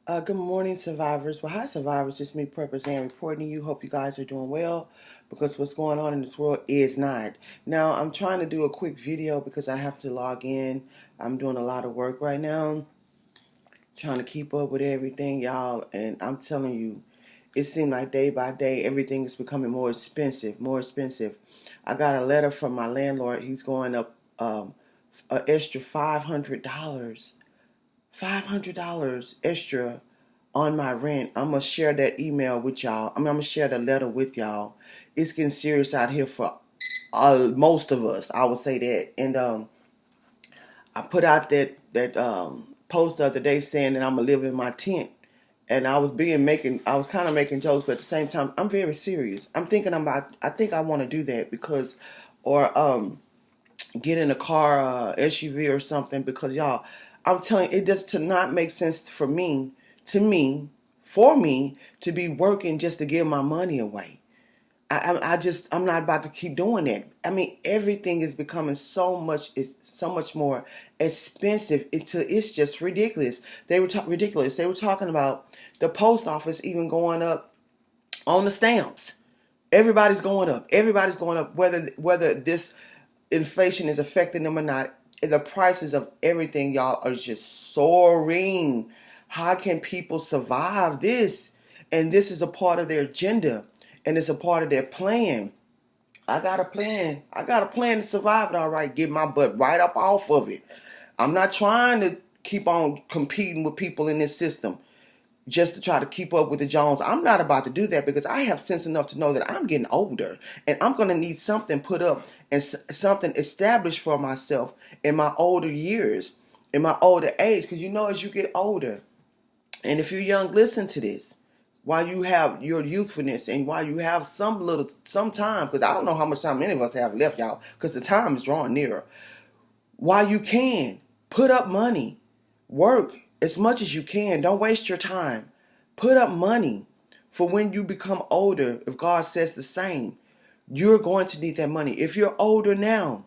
Good morning, survivors. Well, hi, survivors. It's me, Purpose, and reporting to you. Hope you guys are doing well because what's going on in this world is not. Now, I'm trying to do a quick video because I have to log in. I'm doing a lot of work right now, trying to keep up with everything, y'all. And I'm telling you, it seems like day by day, everything is becoming more expensive, more expensive. I got a letter from my landlord. He's going up an extra $500. $500 extra on my rent. I'm gonna share that email with y'all. I'm gonna share the letter with y'all. It's getting serious out here for most of us. I would say that. And I put out that post the other day saying that I'm gonna live in my tent. And I was kind of making jokes, but at the same time, I'm very serious. I think I want to do that because, or get in a car, SUV or something, because y'all, I'm telling you, it does to not make sense for me to be working just to give my money away. I'm not about to keep doing that. I mean, everything is becoming it's so much more expensive. It's just ridiculous. Ridiculous. They were talking about the post office even going up on the stamps. Everybody's going up. Everybody's going up. Whether this inflation is affecting them or not, the prices of everything, y'all, are just soaring. How can people survive this? And this is a part of their agenda, and it's a part of their plan. I got a plan. I got a plan to survive it, all right. Get my butt right up off of it. I'm not trying to keep on competing with people in this system just to try to keep up with the Jones. I'm not about to do that because I have sense enough to know that I'm getting older and I'm going to need something put up and something established for myself in my older years, in my older age. Because as you get older, and if you're young, listen to this. While you have your youthfulness and while you have some time, because I don't know how much time any of us have left, y'all, because the time is drawing nearer. While you can, put up money, work as much as you can. Don't waste your time. Put up money for when you become older. If God says the same, you're going to need that money. If you're older now,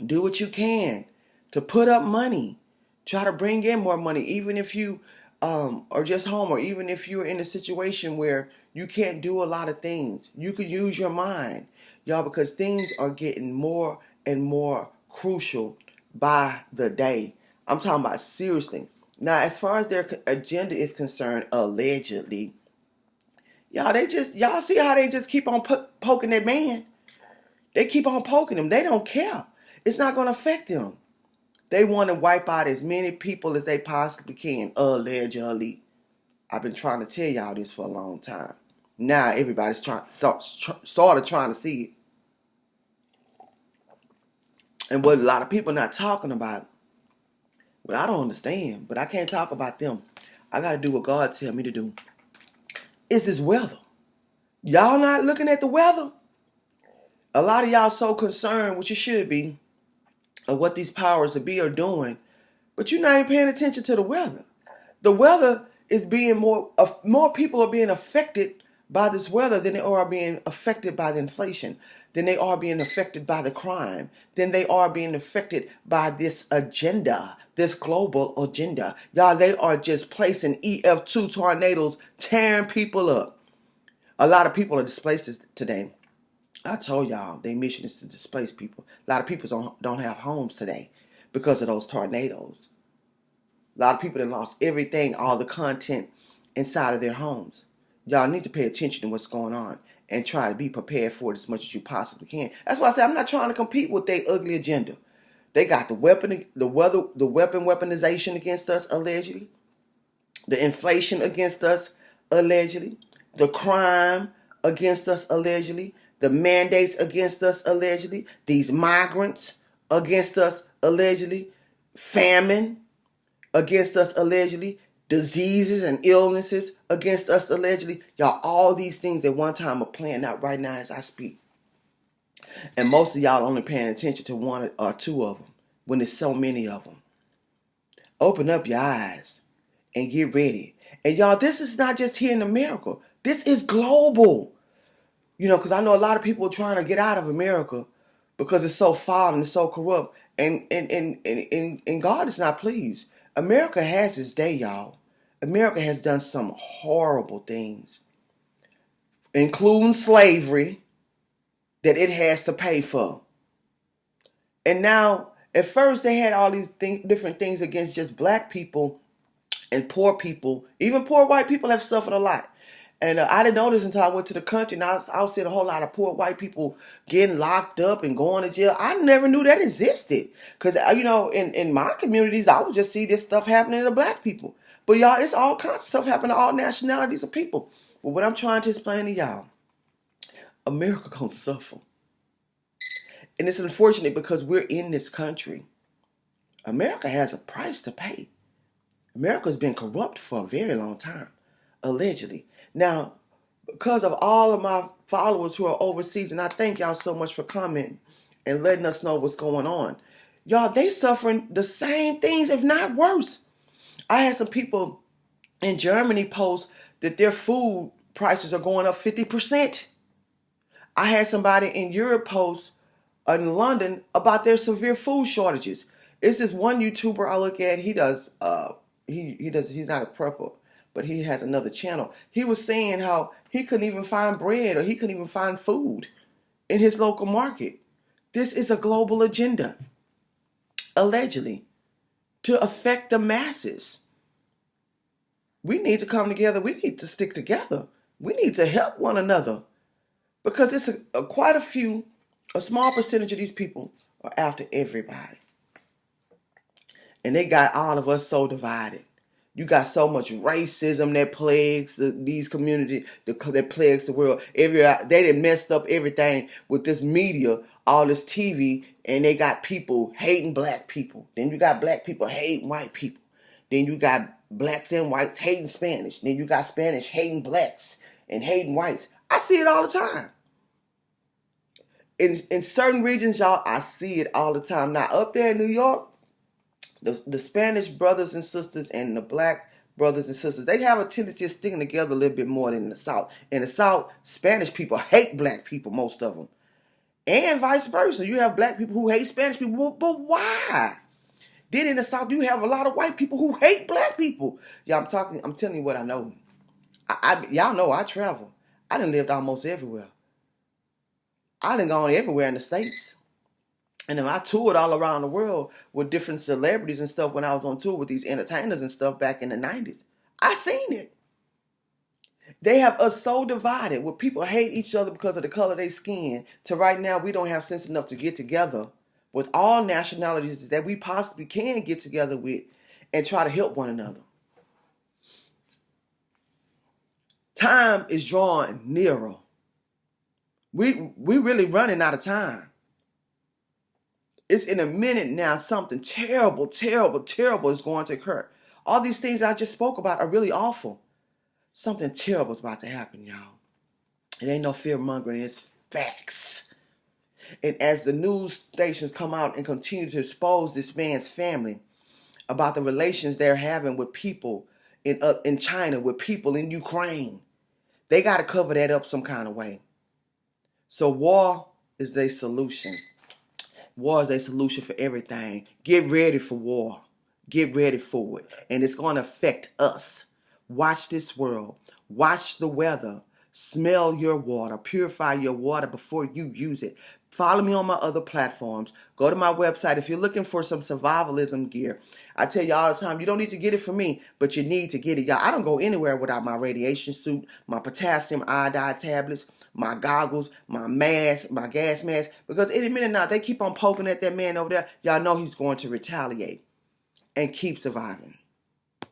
do what you can to put up money. Try to bring in more money, even if you are just home, or even if you're in a situation where you can't do a lot of things. You could use your mind, y'all, because things are getting more and more crucial by the day. I'm talking about seriously. Now, as far as their agenda is concerned, allegedly, y'all see how they just keep on poking that man. They keep on poking him. They don't care. It's not going to affect them. They want to wipe out as many people as they possibly can, allegedly. I've been trying to tell y'all this for a long time. Now everybody's sort of trying to see it. And what a lot of people are not talking about, what I don't understand, but I can't talk about them. I got to do what God tell me to do. It's this weather. Y'all not looking at the weather? A lot of y'all so concerned, which you should be, of what these powers that be are doing, but you're not even paying attention to the weather. The weather is being more people are being affected by this weather than they are being affected by the inflation, than they are being affected by the crime, than they are being affected by this agenda, this global agenda. Y'all, they are just placing EF2 tornadoes, tearing people up. A lot of people are displaced today. I told y'all their mission is to displace people. A lot of people don't have homes today because of those tornadoes. A lot of people that lost everything, all the content inside of their homes. Y'all need to pay attention to what's going on and try to be prepared for it as much as you possibly can. That's why I say I'm not trying to compete with their ugly agenda. They got the weaponization against us, allegedly. The inflation against us, allegedly. The crime against us, allegedly. The mandates against us, allegedly. These migrants against us, allegedly. Famine against us, allegedly. Diseases and illnesses against us, allegedly. Y'all, all these things at one time are playing out right now as I speak. And most of y'all only paying attention to one or two of them when there's so many of them. Open up your eyes and get ready. And y'all, this is not just here in America. This is global. Because I know a lot of people are trying to get out of America because it's so foul and it's so corrupt. And God is not pleased. America has its day, y'all. America has done some horrible things, including slavery, that it has to pay for. And now, at first, they had all these different things against just black people and poor people. Even poor white people have suffered a lot. And I didn't know this until I went to the country, and I was seeing a whole lot of poor white people getting locked up and going to jail. I never knew that existed. Because, in my communities, I would just see this stuff happening to black people. But y'all, it's all kinds of stuff happening to all nationalities of people. But what I'm trying to explain to y'all, America gonna suffer. And it's unfortunate because we're in this country. America has a price to pay. America's been corrupt for a very long time, allegedly. Now, because of all of my followers who are overseas, and I thank y'all so much for coming and letting us know what's going on. Y'all, they suffering the same things, if not worse. I had some people in Germany post that their food prices are going up 50%. I had somebody in Europe post in London about their severe food shortages. It's this one YouTuber I look at. He does he's not a prepper, but he has another channel. He was saying how he couldn't even find bread or he couldn't even find food in his local market. This is a global agenda, allegedly, to affect the masses. We need to come together. We need to stick together. We need to help one another, because it's quite a small percentage of these people are after everybody. And they got all of us so divided. You got so much racism that plagues these communities, that plagues the world. They done messed up everything with this media, all this TV, and they got people hating black people. Then you got black people hating white people. Then you got blacks and whites hating Spanish. Then you got Spanish hating blacks and hating whites. I see it all the time. In certain regions, y'all, I see it all the time. Now, up there in New York, the Spanish brothers and sisters and the black brothers and sisters, they have a tendency of sticking together a little bit more than in the South. In the South, Spanish people hate black people, most of them. And vice versa. You have black people who hate Spanish people, but why? Then in the South, you have a lot of white people who hate black people. Yeah, I'm telling you what I know. Y'all know I travel. I done lived almost everywhere. I done gone everywhere in the States. And then I toured all around the world with different celebrities and stuff when I was on tour with these entertainers and stuff back in the 90s. I seen it. They have us so divided where people hate each other because of the color of their skin, to right now we don't have sense enough to get together with all nationalities that we possibly can get together with and try to help one another. Time is drawing nearer. We really running out of time. It's in a minute now. Something terrible, terrible, terrible is going to occur. All these things I just spoke about are really awful. Something terrible is about to happen, y'all. It ain't no fear mongering, it's facts. And as the news stations come out and continue to expose this man's family about the relations they're having with people in China, with people in Ukraine, they got to cover that up some kind of way. So war is their solution. War is a solution for everything. Get ready for war. Get ready for it. And it's going to affect us. Watch this world. Watch the weather. Smell your water. Purify your water before you use it. Follow me on my other platforms. Go to my website. If you're looking for some survivalism gear, I tell you all the time, you don't need to get it from me, but you need to get it. Y'all, I don't go anywhere without my radiation suit, my potassium iodide tablets, my goggles, my mask, my gas mask, because any minute now, they keep on poking at that man over there. Y'all know he's going to retaliate and keep surviving.